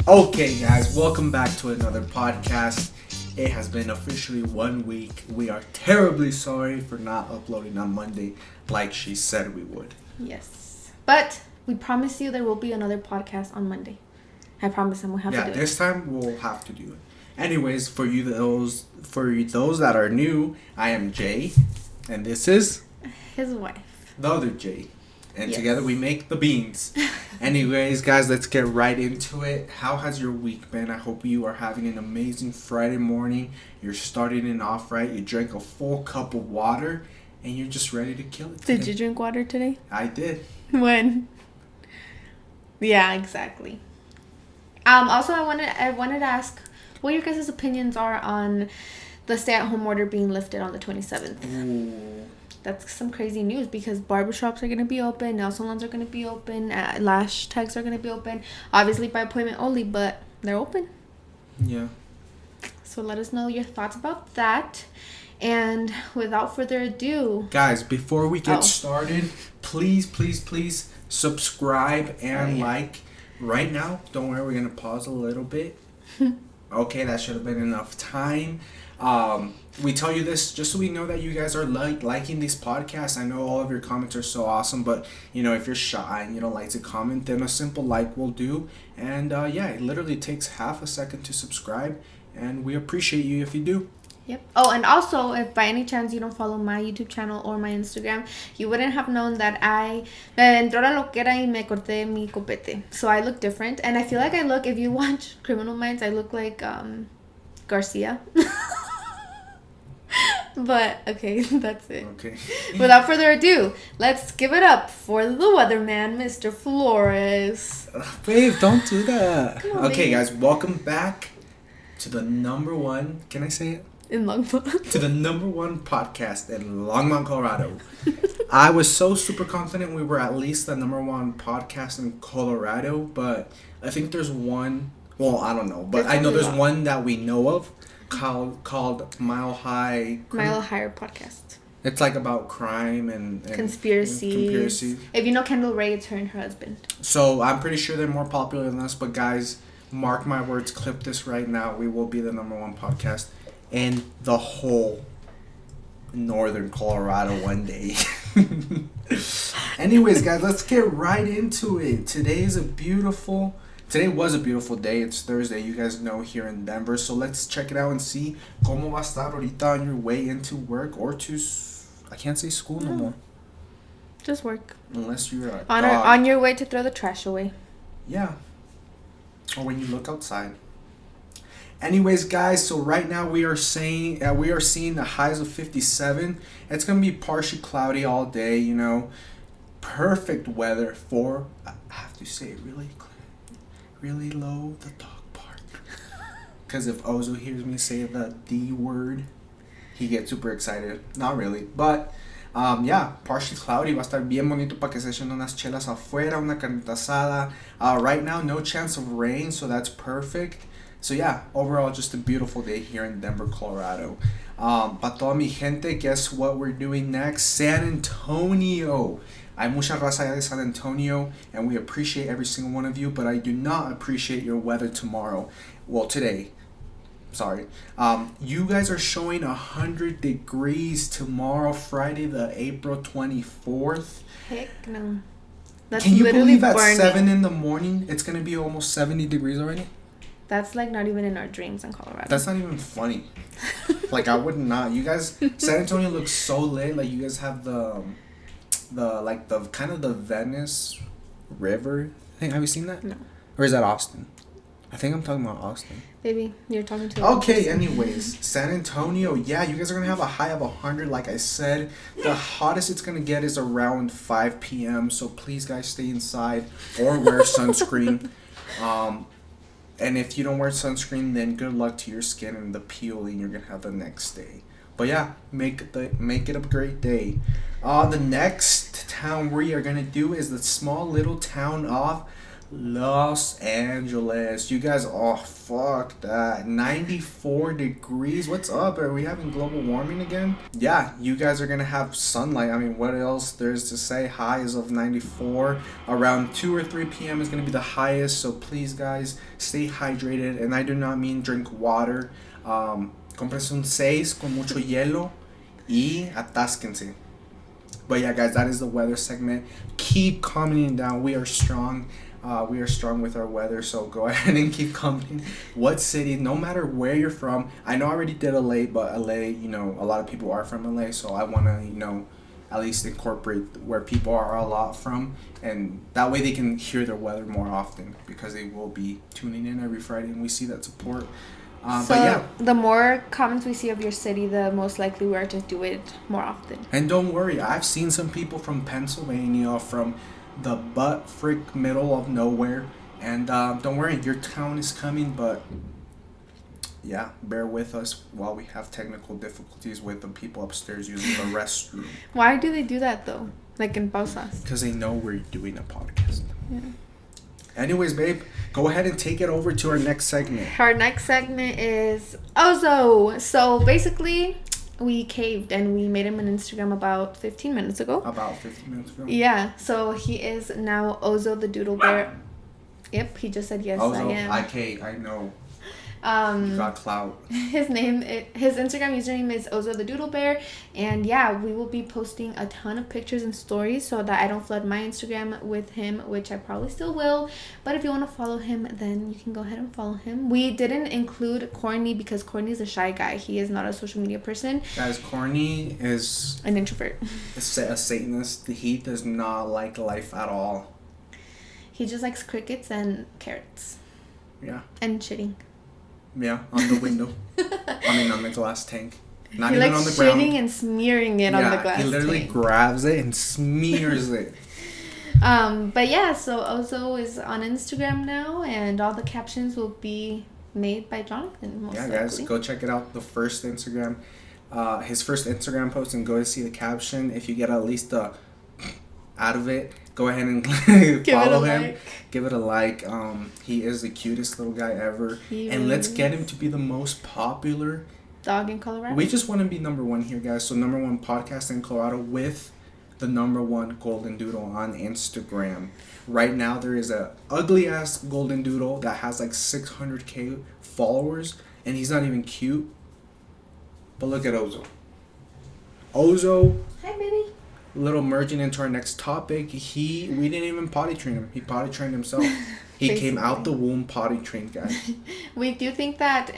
Okay, guys, welcome back to another podcast. It has been officially 1 week. We are terribly sorry for not uploading on Monday like she said we would. Yes. But we promise you there will be another podcast on Monday. I promise and we'll have to do it. Yeah, this time we'll have to do it. Anyways, for those that are new, I am Jay, and this is his wife. The other Jay. And Yes. together we make the beans. Anyways, guys, let's get right into it. How has your week been? I hope you are having an amazing Friday morning. You're starting it off right. You drank a full cup of water, and you're just ready to kill it today. Did you drink water today? I did. When? Yeah, exactly. Also, I wanted to ask what your guys' opinions are on the stay-at-home order being lifted on the 27th. Ooh. That's some crazy news because barbershops are going to be open, nail salons are going to be open, lash tags are going to be open. Obviously by appointment only, but they're open. Yeah. So let us know your thoughts about that. And without further ado... Guys, before we get started, please subscribe and like. Right now, don't worry, we're going to pause a little bit. Okay, that should have been enough time. We tell you this just so we know that you guys are liking these podcasts. I know all of your comments are so awesome, but if you're shy and you don't like to comment, then a simple like will do. And it literally takes half a second to subscribe, and we appreciate you if you do. Yep. Oh, and also, if by any chance you don't follow my YouTube channel or my Instagram, you wouldn't have known that me entró la loquera y me corté mi copete. So I look different, and I feel like if you watch Criminal Minds, I look like Garcia. But, okay, that's it. Okay. Without further ado, let's give it up for the weatherman, Mr. Flores. Babe, don't do that. Come on, Okay, babe. guys, welcome back to the number one, can I say it? In Longmont. To the number one podcast in Longmont, Colorado. I was so super confident we were at least the number one podcast in Colorado, but I think there's one, well, I don't know, but I know there's one that we know of called Mile Higher podcast. It's like about crime and conspiracies. If you know Kendall Ray, it's her and her husband. So I'm pretty sure they're more popular than us, but guys, mark my words, clip this right now. We will be the number one podcast in the whole northern Colorado one day. Anyways, guys, let's get right into it. Today was a beautiful day. It's Thursday, you guys know, here in Denver. So let's check it out and see cómo va a estar ahorita on your way into work or to, I can't say school no more. Just work. Unless you're a on your way to throw the trash away. Yeah. Or when you look outside. Anyways, guys, so right now we are seeing the highs of 57. It's going to be partially cloudy all day, Perfect weather for, I have to say it really low, the dog part. Because if Ozo hears me say the D word, he gets super excited. Not really, but partially cloudy. Va a estar bien bonito para que se echen unas chelas afuera, una carnita asada. Right now, no chance of rain, so that's perfect. So overall, just a beautiful day here in Denver, Colorado. Para toda mi gente, guess what we're doing next? San Antonio. Hay mucha raza allá de San Antonio, and we appreciate every single one of you, but I do not appreciate your weather tomorrow. Well, today. Sorry. You guys are showing 100 degrees tomorrow, Friday, the April 24th. Heck no. That's Can you believe at burning. 7 in the morning, it's going to be almost 70 degrees already? That's like not even in our dreams in Colorado. That's not even funny. Like, I would not. You guys, San Antonio looks so lit. Like, you guys have the kind of the Venice River thing. Have you seen that? No. Or is that Austin? I think I'm talking about Austin. Baby, you're talking to Okay, anyways, San Antonio, you guys are going to have a high of 100, like I said. The hottest it's going to get is around 5 p.m., so please, guys, stay inside or wear sunscreen. And if you don't wear sunscreen, then good luck to your skin and the peeling you're going to have the next day. But make it a great day. The next town we are going to do is the small little town of Los Angeles. You guys, oh, fuck that. 94 degrees. What's up? Are we having global warming again? Yeah, you guys are going to have sunlight. I mean, what else there's to say? Highs of 94. Around 2 or 3 p.m. is going to be the highest. So please, guys, stay hydrated. And I do not mean drink water. Cómprense un 6 con mucho hielo y atásquense. But yeah, guys, that is the weather segment. Keep commenting down. We are strong. We are strong with our weather, so go ahead and keep commenting. What city, no matter where you're from. I know I already did LA, but LA, you know, a lot of people are from LA, so I want to, you know, at least incorporate where people are a lot from, and that way they can hear their weather more often, because they will be tuning in every Friday, and we see that support. So but yeah, the more comments we see of your city, the most likely we are to do it more often. and don't worry, I've seen some people from Pennsylvania, from the butt frick middle of nowhere, and don't worry, your town is coming. But yeah, bear with us while we have technical difficulties with the people upstairs using the restroom, Why do they do that though? Like in pausas? because they know we're doing a podcast. Yeah. Anyways, babe, go ahead and take it over to our next segment. Our next segment is Ozo. So basically, we caved and we made him an Instagram about 15 minutes ago. About 15 minutes ago. Yeah, so he is now Ozo the Doodle Bear. Yep, he just said yes, I am. I know. You got clout. His Instagram username is Ozo the Doodle Bear, and yeah, we will be posting a ton of pictures and stories so that I don't flood my Instagram with him, which I probably still will. But if you want to follow him, then you can go ahead and follow him. We didn't include Corny because Corny is a shy guy. He is not a social media person. Guys, Corny is an introvert. A Satanist. He does not like life at all. He just likes crickets and carrots. Yeah. And shitting. Yeah, on the window. On the glass tank. Not he even likes on the ground. shitting and smearing it on the glass tank. He literally grabs it and smears it. But yeah, so Ozo is on Instagram now, and all the captions will be made by Jonathan. Most likely. Guys, go check it out. The first Instagram, his first Instagram post, and go to see the caption. If you get at least a out of it, go ahead and follow him. Like. Give it a like. He is the cutest little guy ever. And let's get him to be the most popular dog in Colorado. We just want to be number one here, guys. So #1 podcast in Colorado with the #1 golden doodle on Instagram. Right now there is a ugly ass golden doodle that has like 600K followers, and he's not even cute. But look at Ozo. Hi, baby. Little merging into our next topic, we didn't even potty train him. He potty trained himself. He came out the womb potty trained, guys. We do think that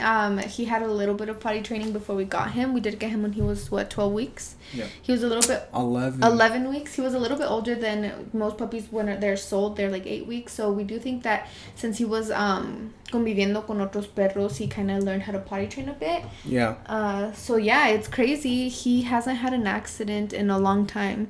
he had a little bit of potty training before we got him. We did get him when he was 12 weeks. Yeah. He was a little bit 11 weeks. He was a little bit older than most puppies when they're sold. They're like 8 weeks. So we do think that since he was conviviendo con otros perros, he kind of learned how to potty train a bit. Yeah. So yeah, it's crazy. He hasn't had an accident in a long time.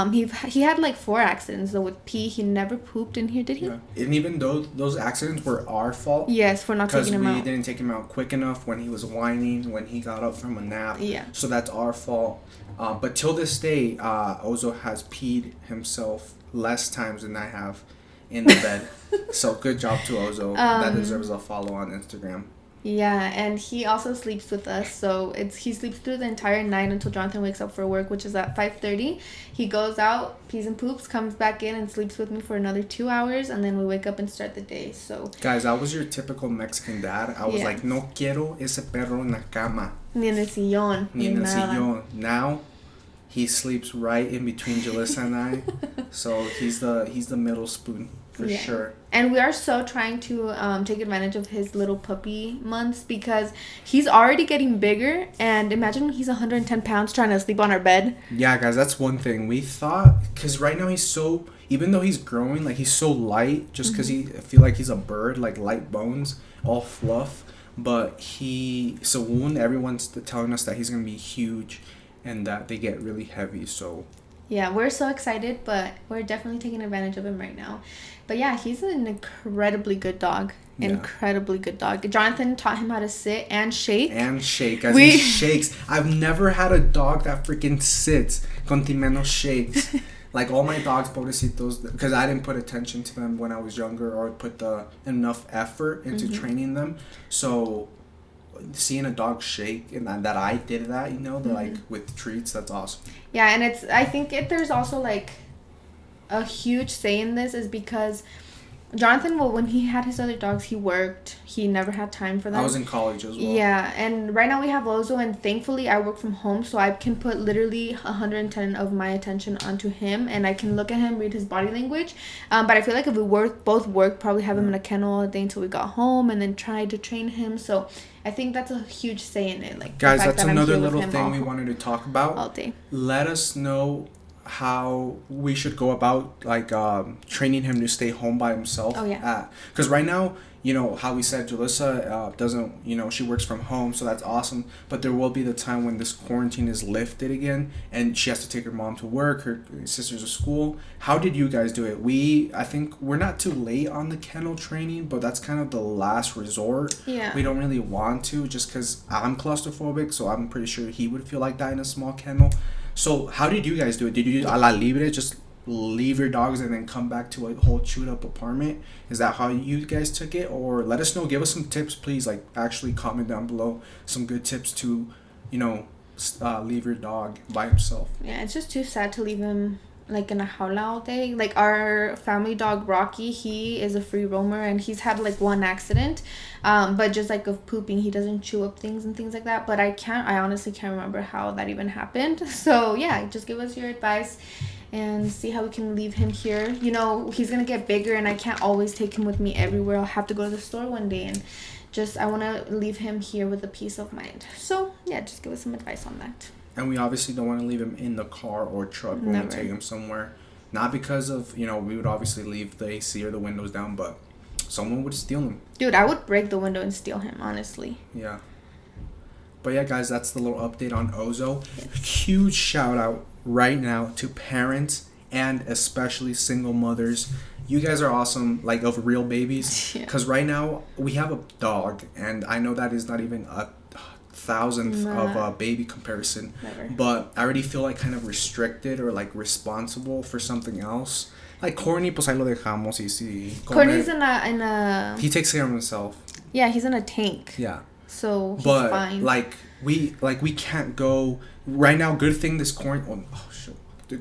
He had like 4 accidents though with pee. He never pooped in here, did he? Yeah. And even though those accidents were our fault. Yes, for not taking him out. Because we didn't take him out quick enough when he was whining, when he got up from a nap. Yeah. So that's our fault. But till this day, Ozo has peed himself less times than I have in the bed. So good job to Ozo. That deserves a follow on Instagram. Yeah, and he also sleeps with us, so he sleeps through the entire night until Jonathan wakes up for work, which is at 5:30. He goes out, pees and poops, comes back in and sleeps with me for another 2 hours, and then we wake up and start the day. So guys, I was your typical Mexican dad. I was like, no quiero ese perro en la cama. Ni en el sillón. Ni en el sillón. Now he sleeps right in between Julissa and I. So he's the middle spoon. For sure. And we are so trying to take advantage of his little puppy months because he's already getting bigger. And imagine when he's 110 pounds trying to sleep on our bed. Yeah, guys, that's one thing. We thought, because right now he's so, even though he's growing, like he's so light, just because I feel like he's a bird, like light bones, all fluff. But everyone's telling us that he's going to be huge and that they get really heavy, so... Yeah, we're so excited, but we're definitely taking advantage of him right now. But yeah, he's an incredibly good dog. Yeah. Incredibly good dog. Jonathan taught him how to sit and shake. Guys, he shakes. I've never had a dog that freaking sits. Contimeno shakes. Like all my dogs, pobrecitos, because I didn't put attention to them when I was younger or put the enough effort into training them. So seeing a dog shake and that I did that, like with treats, that's awesome. Yeah, and I think there's also like a huge say in this is because Jonathan, well, when he had his other dogs, he worked. He never had time for them. I was in college as well. Yeah, and right now we have Lozo, and thankfully I work from home, so I can put literally 110 of my attention onto him, and I can look at him, read his body language. But I feel like if we both work, probably have him in a kennel all day until we got home, and then try to train him. So I think that's a huge say in it. Like, guys, that's another little thing we wanted to talk about. All day. Let us know how we should go about like training him to stay home by himself. Oh yeah. Because right now, how we said, Julissa doesn't, she works from home, so that's awesome. But there will be the time when this quarantine is lifted again, and she has to take her mom to work, her sisters to school. How did you guys do it? I think we're not too late on the kennel training, but that's kind of the last resort. Yeah. We don't really want to, just because I'm claustrophobic, so I'm pretty sure he would feel like that in a small kennel. So how did you guys do it? Did you do a la libre, just leave your dogs and then come back to a whole chewed up apartment? Is that how you guys took it? Or let us know, give us some tips, please. Like actually comment down below some good tips to, leave your dog by himself. Yeah, it's just too sad to leave him like in a jaula all day. Like our family dog Rocky, he is a free roamer, and he's had like one accident, but just like of pooping, he doesn't chew up things and things like that. But I honestly can't remember how that even happened. So yeah, just give us your advice and see how we can leave him here. He's gonna get bigger, and I can't always take him with me everywhere. I'll have to go to the store one day, and I want to leave him here with a peace of mind. So yeah, just give us some advice on that. And we obviously don't want to leave him in the car or truck when we take him somewhere. Not because of, we would obviously leave the AC or the windows down, but someone would steal him. Dude, I would break the window and steal him, honestly. Yeah. But yeah, guys, that's the little update on Ozo. Yes. Huge shout out right now to parents and especially single mothers. You guys are awesome, like of real babies. Because right now we have a dog, and I know that is not even a thousandth of a baby comparison. Never. But I already feel like kind of restricted or like responsible for something else. Like Corny, pues ahí lo dejamos y sí. Corny's in a... He takes care of himself. Yeah, he's in a tank. Yeah. So he's fine. But we can't go right now. Good thing this quarantine. Oh shit.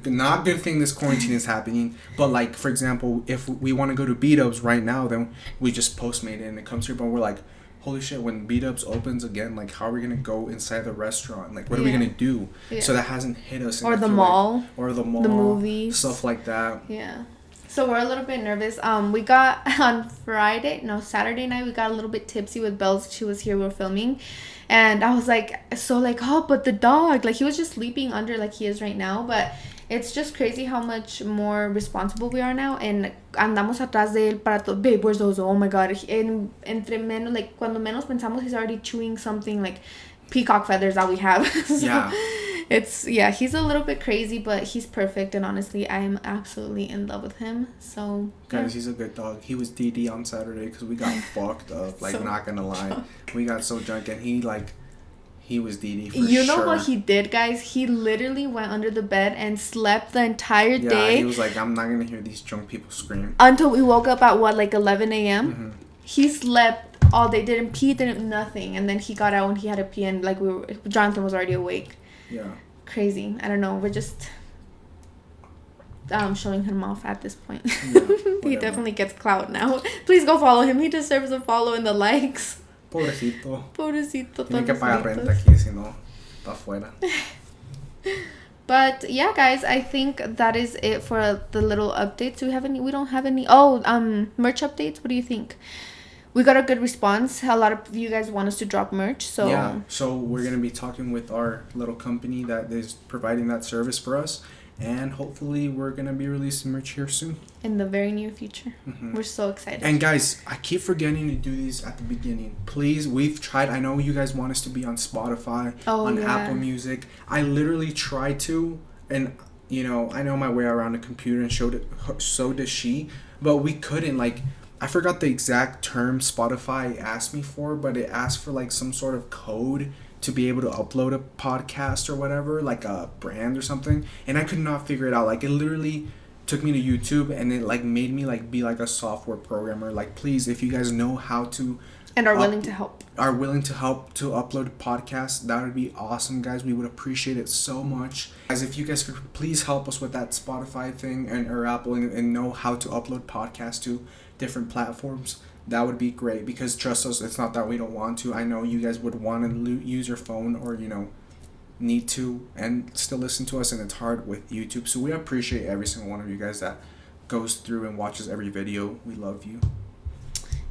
Not good thing this quarantine is happening. But like for example, if we want to go to B-Dubs right now, then we just Postmate it and it comes here. But we're like, holy shit, when B-Dubs opens again, like how are we gonna go inside the restaurant? Like what are we gonna do? Yeah. So that hasn't hit us. Or the mall. Or the mall. The movies. Stuff like that. Yeah. So we're a little bit nervous. We got on Saturday night, we got a little bit tipsy with Bells. She was here, we were filming. And I was like, oh, but the dog, like he was just sleeping under like he is right now. But it's just crazy how much more responsible we are now. And andamos atrás de él para todo. Babe, where's Ozo? Oh my God. Entre menos, like cuando menos pensamos, he's already chewing something like peacock feathers that we have. So yeah. He's a little bit crazy, but he's perfect, and honestly I am absolutely in love with him. So guys, he's a good dog. He was DD on Saturday because we got fucked up, like not gonna lie. We got so drunk, and he was DD for You know what he did, guys? He literally went under the bed and slept the entire day. Yeah, he was like, I'm not gonna hear these drunk people scream. Until we woke up at 11 a.m. Mm-hmm. He slept all day, didn't pee, didn't nothing, and then he got out when he had to pee, and like Jonathan was already awake. Yeah. Crazy. I don't know. We're just showing him off at this point. Yeah, he definitely gets clout now. Please go follow him. He deserves a follow and the likes. Pobrecito. Tiene que pagar renta aquí, si no, está afuera. But yeah, guys, I think that is it for the little updates. Do we have any? We don't have any. Oh, merch updates. What do you think? We got a good response. A lot of you guys want us to drop merch. So yeah, so we're going to be talking with our little company that is providing that service for us. And hopefully we're going to be releasing merch here soon. In the very near future. Mm-hmm. We're so excited. And guys, I keep forgetting to do these at the beginning. Please, we've tried. I know you guys want us to be on Spotify, on Apple Music. I literally tried to. And, I know my way around a computer, and so does she. But we couldn't, like... I forgot the exact term Spotify asked me for, but it asked for like some sort of code to be able to upload a podcast or whatever, like a brand or something, and I could not figure it out. Like, it literally took me to YouTube, and it like made me like be like a software programmer. Like, please, if you guys know how to and are willing to help to upload podcasts, that would be awesome, guys. We would appreciate it so much. Guys, if you guys could please help us with that Spotify thing and or Apple, and know how to upload podcasts to different platforms, that would be great. Because trust us, it's not that we don't want to. I know you guys would want to use your phone, or need to, and still listen to us, and it's hard with YouTube. So we appreciate every single one of you guys that goes through and watches every video. We love you.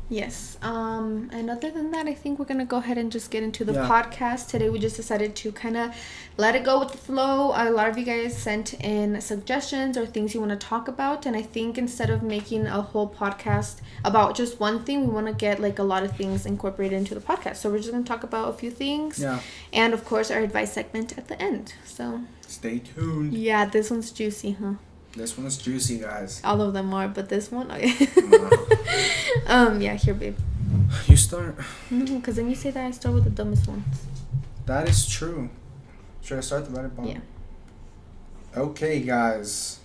Yes. And other than that, I think we're going to go ahead and just get into the podcast. Today we just decided to kind of let it go with the flow. A lot of you guys sent in suggestions or things you want to talk about. And I think instead of making a whole podcast about just one thing, we want to get like a lot of things incorporated into the podcast. So we're just going to talk about a few things. Yeah. And of course, our advice segment at the end. So stay tuned. Yeah, this one's juicy, huh? This one is juicy, guys. All of them are, but this one, okay. Yeah, here, babe. You start. No, because then you say that I start with the dumbest ones. That is true. Should I start the better bottom? Yeah. Okay, guys.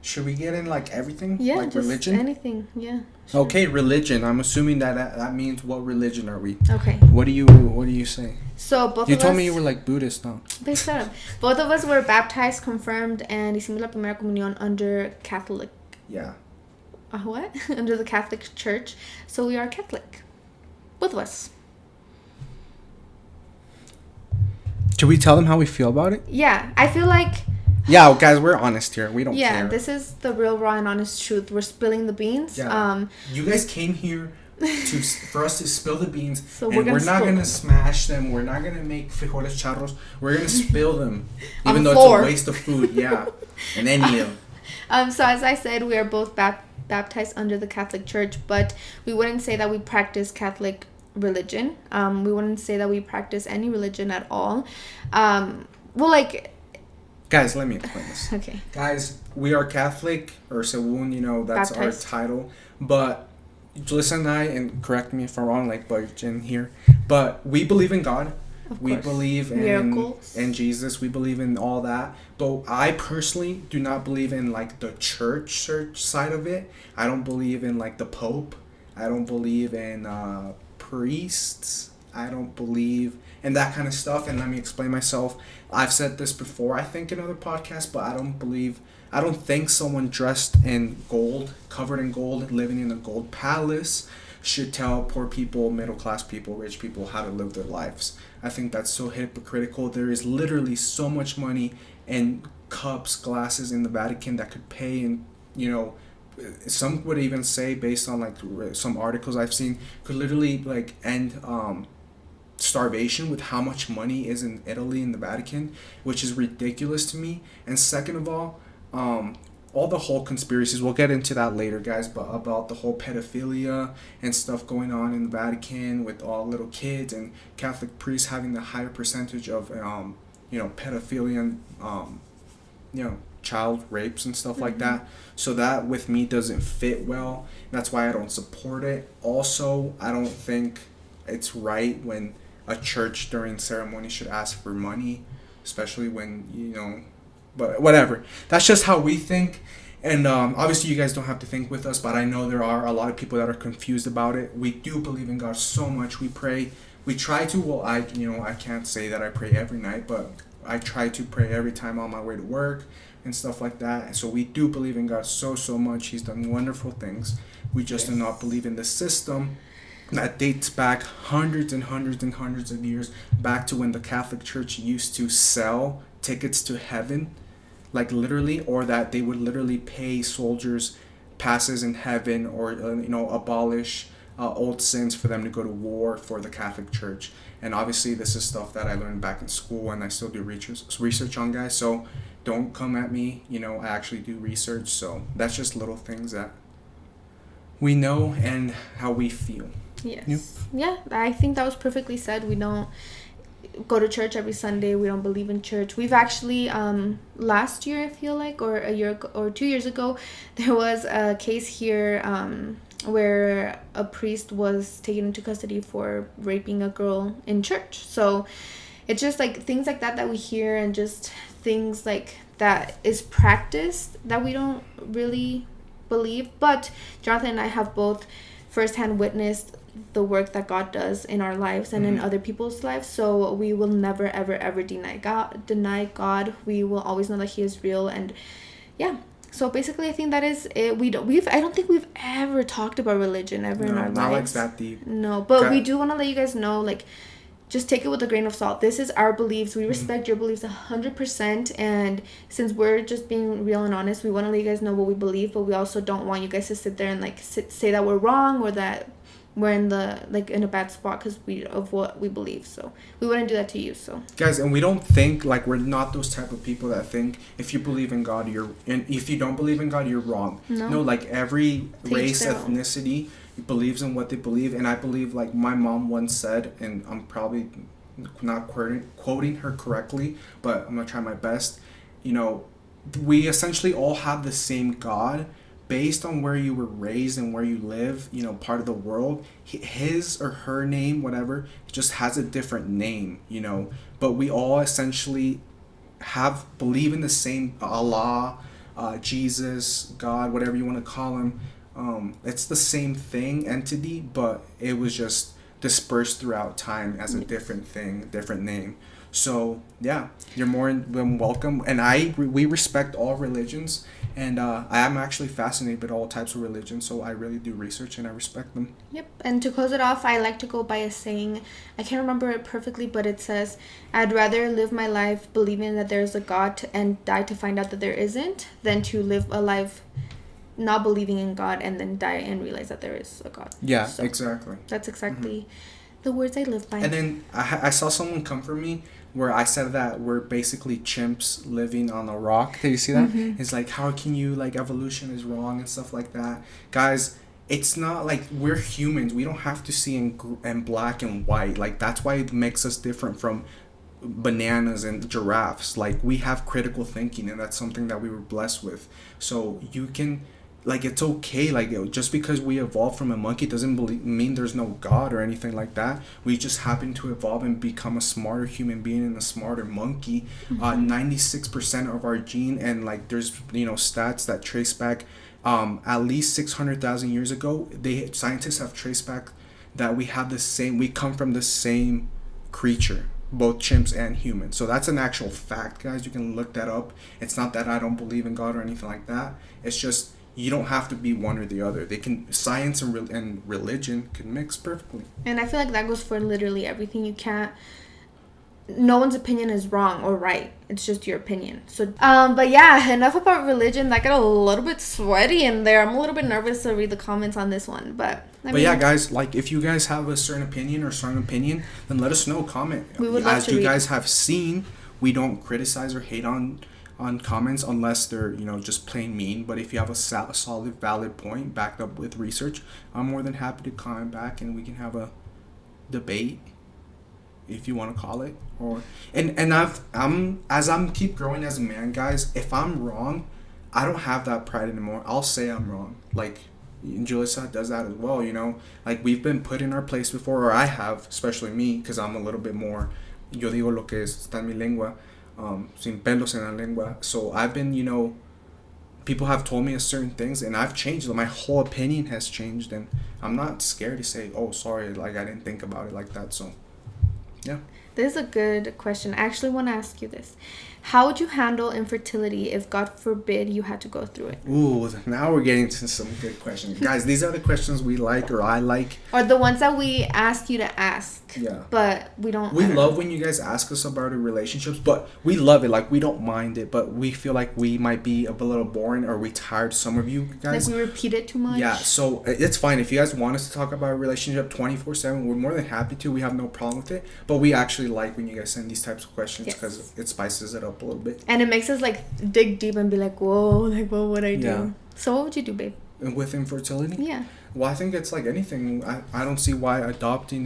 Should we get in like everything? Yeah, like just religion? Anything. Yeah. Sure. Okay, religion. I'm assuming that means what religion are we? Okay. What do you say? So both you of us. You told me you were like Buddhist, no? They shut up. Both of us were baptized, confirmed, and hicimos la primera comunión under Catholic. Yeah. What? Under the Catholic Church. So we are Catholic. Both of us. Should we tell them how we feel about it? Yeah, I feel like. Yeah, guys, we're honest here. We don't care. Yeah, this is the real, raw, and honest truth. We're spilling the beans. Yeah. You guys came here for us to spill the beans, so and we're not gonna smash them. We're not gonna make frijoles charros. We're gonna spill them, even though it's a waste of food. Yeah, and then eat them. So as I said, we are both baptized under the Catholic Church, but we wouldn't say that we practice Catholic religion. We wouldn't say that we practice any religion at all. Guys, let me explain this. Okay. Guys, we are Catholic, or según, that's baptized. Our title. But Julissa and I, and correct me if I'm wrong, like Virgin here, but we believe in God. We believe in Jesus. We believe in all that. But I personally do not believe in like the church side of it. I don't believe in like the Pope. I don't believe in priests. I don't believe in that kind of stuff. And let me explain myself. I've said this before, I think, in other podcasts, but I don't think someone dressed in gold, covered in gold, living in a gold palace should tell poor people, middle class people, rich people how to live their lives. I think that's so hypocritical. There is literally so much money and cups, glasses in the Vatican that could pay, and some would even say, based on like some articles I've seen, could literally like end starvation with how much money is in Italy in the Vatican, which is ridiculous to me. And second of all the whole conspiracies, we'll get into that later, guys, but about the whole pedophilia and stuff going on in the Vatican with all little kids, and Catholic priests having the higher percentage of pedophilia and child rapes and stuff like that. So that with me doesn't fit well. That's why I don't support it. Also, I don't think it's right when a church during ceremony should ask for money, especially when but whatever. That's just how we think. And obviously you guys don't have to think with us, but I know there are a lot of people that are confused about it. We do believe in God so much. We pray. We try to. Well, I can't say that I pray every night, but I try to pray every time on my way to work and stuff like that. And so we do believe in God so much. He's done wonderful things. We just do not believe in the system that dates back hundreds and hundreds and hundreds of years, back to when the Catholic Church used to sell tickets to heaven, like literally, or that they would literally pay soldiers passes in heaven, or abolish old sins for them to go to war for the Catholic Church. And obviously this is stuff that I learned back in school, and I still do research on, guys, so don't come at me. I actually do research. So that's just little things that we know and how we feel. Yes. Yeah, I think that was perfectly said. We don't go to church every Sunday. We don't believe in church. We've actually last year, I feel like, or a year ago, or 2 years ago, there was a case here where a priest was taken into custody for raping a girl in church. So it's just like things like that we hear, and just things like that is practiced that we don't really believe. But Jonathan and I have both firsthand witnessed the work that God does in our lives and in other people's lives. So we will never, ever, ever deny God. We will always know that He is real. And yeah. So basically, I think that is it. I don't think we've ever talked about religion ever in our lives. Not like that deep. No, but we do want to let you guys know, like, just take it with a grain of salt. This is our beliefs. We respect your beliefs 100%. And since we're just being real and honest, we want to let you guys know what we believe. But we also don't want you guys to sit there and like say that we're wrong, or that we're in a bad spot because of what we believe. So we wouldn't do that to you. So guys, and we don't think, like, we're not those type of people that think if you believe in God and if you don't believe in God, you're wrong. No, like every race, ethnicity believes in what they believe. And I believe, like my mom once said, and I'm probably not quoting her correctly, but I'm gonna try my best. We essentially all have the same God. Based on where you were raised and where you live, part of the world, his or her name, whatever, just has a different name, But we all essentially believe in the same Allah, Jesus, God, whatever you want to call him. It's the same entity, but it was just dispersed throughout time as a different thing, different name. So yeah, you're more than welcome, and we respect all religions. And I am actually fascinated with all types of religions, so I really do research and I respect them. Yep. And to close it off, I like to go by a saying. I can't remember it perfectly, but it says, I'd rather live my life believing that there's a God and die to find out that there isn't, than to live a life not believing in God and then die and realize that there is a God. Yeah, so exactly. That's exactly the words I live by. And then I saw someone come for me where I said that we're basically chimps living on a rock. Did you see that? It's like, how can you, like, evolution is wrong and stuff like that. Guys, it's not like we're humans. We don't have to see in black and white. Like, that's why it makes us different from bananas and giraffes. Like, we have critical thinking, and that's something that we were blessed with. So you can... Like, it's okay. Like, just because we evolved from a monkey doesn't mean there's no God or anything like that. We just happen to evolve and become a smarter human being and a smarter monkey. 96% of our gene, and like there's stats that trace back at least 600,000 years ago. Scientists have traced back that we come from the same creature, both chimps and humans. So that's an actual fact, guys. You can look that up. It's not that I don't believe in God or anything like that. It's just, you don't have to be one or the other. Science and religion can mix perfectly. And I feel like that goes for literally everything. No one's opinion is wrong or right. It's just your opinion. So, but yeah, enough about religion. That got a little bit sweaty in there. I'm a little bit nervous to read the comments on this one, but yeah, guys, like, if you guys have a certain opinion or strong opinion, then let us know. Comment. We would love to read. As you guys have seen, we don't criticize or hate on comments unless they're just plain mean. But if you have a solid valid point backed up with research, I'm more than happy to comment back and we can have a debate, if you want to call it. I'm keep growing as a man, guys. If I'm wrong, I don't have that pride anymore. I'll say I'm wrong. Like, julissa does that as well. Like, we've been put in our place before, or I have, especially me, because I'm a little bit more, yo digo lo que está en mi lengua, sin pelos en la lengua. So I've been, people have told me certain things, and I've changed. My whole opinion has changed, and I'm not scared to say, oh, sorry, like, I didn't think about it like that. So, yeah. This is a good question. I actually want to ask you this. How would you handle infertility if, God forbid, you had to go through it? Ooh, now we're getting to some good questions. Guys, these are the questions we like, or I like. Or the ones that we ask you to ask. Yeah. But we don't. We love when you guys ask us about our relationships, but we love it. Like, we don't mind it, but we feel like we might be a little boring, or we tired some of you guys. Like, we repeat it too much. Yeah, so it's fine. If you guys want us to talk about a relationship 24/7, we're more than happy to. We have no problem with it. But we actually like when you guys send these types of questions, because it spices it up a little bit. And it makes us, like, dig deep and be like, whoa, like, what would I do? Yeah. So what would you do, babe? With infertility? Yeah. Well, I think it's like anything. I don't see why adoption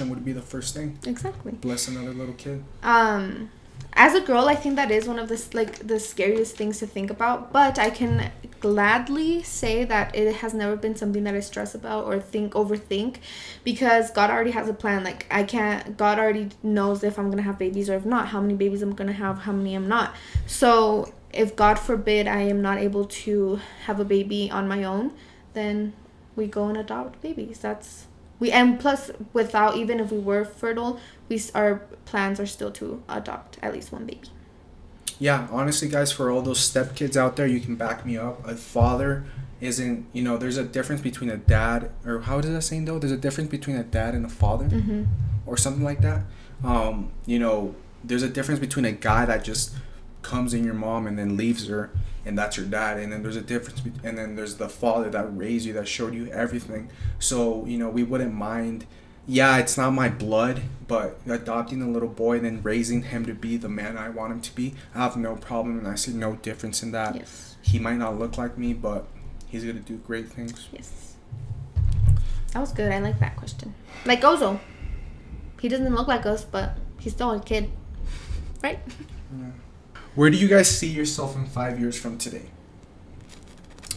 would be the first thing. Exactly. Bless another little kid. As a girl, I think that is one of the scariest things to think about. But I can gladly say that it has never been something that I stress about or overthink, because God already has a plan. Like, God already knows if I'm going to have babies or if not, how many babies I'm going to have, how many I'm not. So if God forbid I am not able to have a baby on my own, then we go and adopt babies. And plus, without, even if we were fertile, our plans are still to adopt at least one baby. Yeah, honestly, guys, for all those stepkids out there, you can back me up. A father isn't, there's a difference between a dad, or how does that saying though? There's a difference between a dad and a father, or something like that. There's a difference between a guy that just comes in your mom and then leaves her, and that's your dad. And then there's a difference, and then there's the father that raised you, that showed you everything. So, we wouldn't mind. Yeah, it's not my blood, but adopting a little boy and then raising him to be the man I want him to be, I have no problem, and I see no difference in that. Yes. He might not look like me, but he's going to do great things. Yes. That was good. I like that question. Like Ozo. He doesn't look like us, but he's still a kid. Right? Yeah. Where do you guys see yourself in 5 years from today?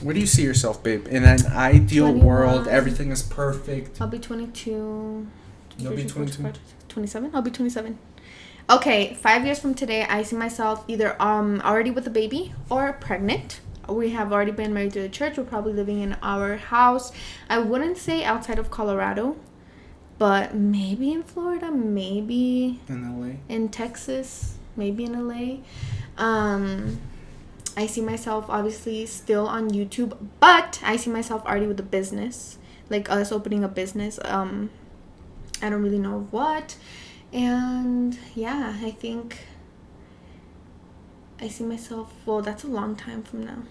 Where do you see yourself, babe? In an ideal 21. World, everything is perfect. I'll be 22. You'll be 22? 27? I'll be 27. Okay, 5 years from today, I see myself either already with a baby or pregnant. We have already been married to the church. We're probably living in our house. I wouldn't say outside of Colorado, but maybe in Florida, maybe in LA, in Texas, maybe in LA. I see myself obviously still on YouTube, but I see myself already with a business, like us opening a business. I don't really know what. And yeah, I think I see myself, well, that's a long time from now.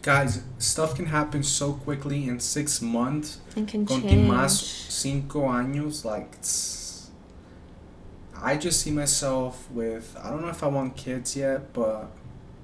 Guys, stuff can happen so quickly in 6 months. And can Con change. más 5 años, like, I just see myself with, I don't know if I want kids yet, but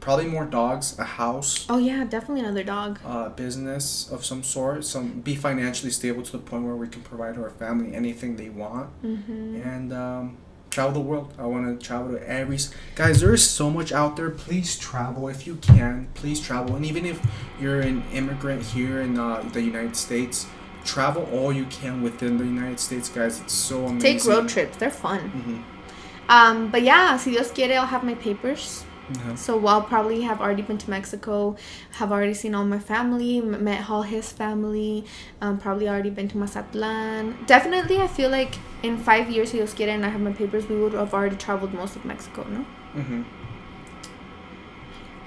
probably more dogs, a house. Oh yeah, definitely another dog. Business of some sort. Be financially stable to the point where we can provide our family anything they want. And travel the world. I want to travel to guys, there is so much out there. Please travel if you can. Please travel. And even if you're an immigrant here in the United States, travel all you can within the United States, guys. It's so amazing. Take road trips. They're fun. But yeah, si Dios quiere, I'll have my papers. So I'll probably have already been to Mexico, have already seen all my family, met all his family, probably already been to Mazatlan. Definitely, I feel like in 5 years, si Dios quiere, and I have my papers, we would have already traveled most of Mexico, no?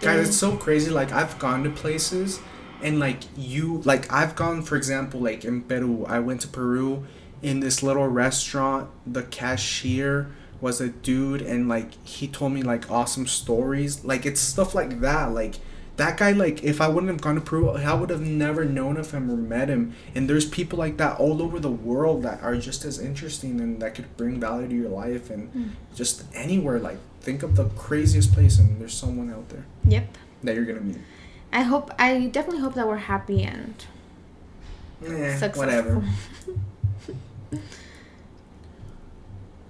Guys, it's so crazy. Like, I've gone to places, and I've gone, for example, like in Peru. I went to Peru. In this little restaurant, the cashier was a dude, and he told me awesome stories. It's stuff like that. That guy, if I wouldn't have gone to Peru, I would have never known of him or met him. And there's people like that all over the world that are just as interesting and that could bring value to your life and just anywhere. Think of the craziest place, and there's someone out there. Yep. That you're gonna meet. I definitely hope that we're happy and successful. Whatever.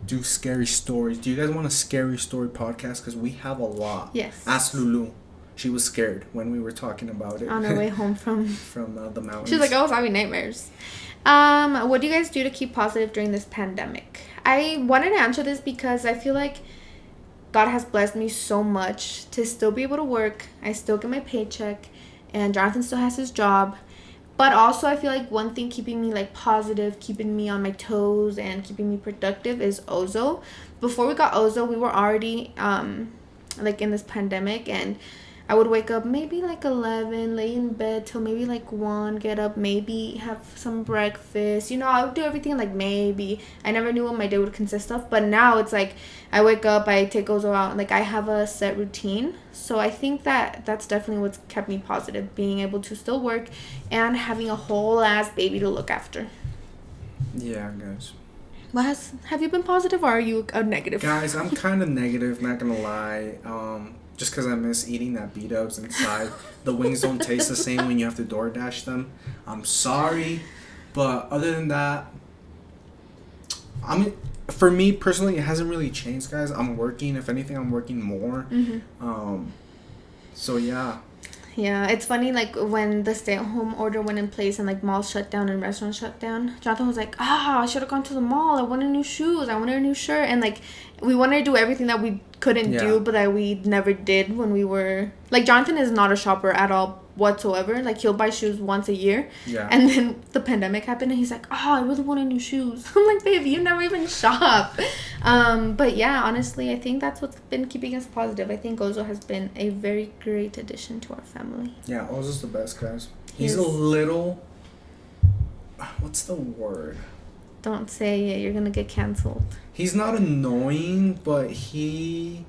Do scary stories. Do you guys want a scary story podcast? Because we have a lot. Yes. Ask Lulu. She was scared when we were talking about it. On our way home from the mountains. She's like, I was having nightmares. What do you guys do to keep positive during this pandemic? I wanted to answer this because I feel like God has blessed me so much to still be able to work. I still get my paycheck, and Jonathan still has his job. But also, I feel like one thing keeping me positive, keeping me on my toes, and keeping me productive is Ozo. Before we got Ozo, we were already in this pandemic, and I would wake up maybe 11, lay in bed till maybe 1, get up, maybe have some breakfast. I would do everything maybe. I never knew what my day would consist of, but now it's I wake up, I take Ozo out, I have a set routine. So I think that's definitely what's kept me positive, being able to still work and having a whole ass baby to look after. Yeah, guys. Have you been positive, or are you a negative? Guys, I'm kind of negative, not gonna lie. Just because I miss eating that B-dubs inside. The wings don't taste the same when you have to DoorDash them. I'm sorry. But other than that, for me personally, it hasn't really changed, guys. I'm working. If anything, I'm working more. So, yeah. Yeah, it's funny, like, when the stay-at-home order went in place and, like, malls shut down and restaurants shut down, Jonathan was like, I should have gone to the mall. I wanted new shoes. I wanted a new shirt. And, like, we wanted to do everything that we couldn't do, but that we never did when we were... Like, Jonathan is not a shopper at all whatsoever. Like, he'll buy shoes once a year. Yeah. And then the pandemic happened, and he's like, I really wanted new shoes. I'm like, babe, you never even shop. But, yeah, honestly, I think that's what's been keeping us positive. I think Ozo has been a very great addition to our family. Yeah, Ozo's the best, guys. He's a little... What's the word? Don't say it. You're going to get canceled. He's not annoying, but he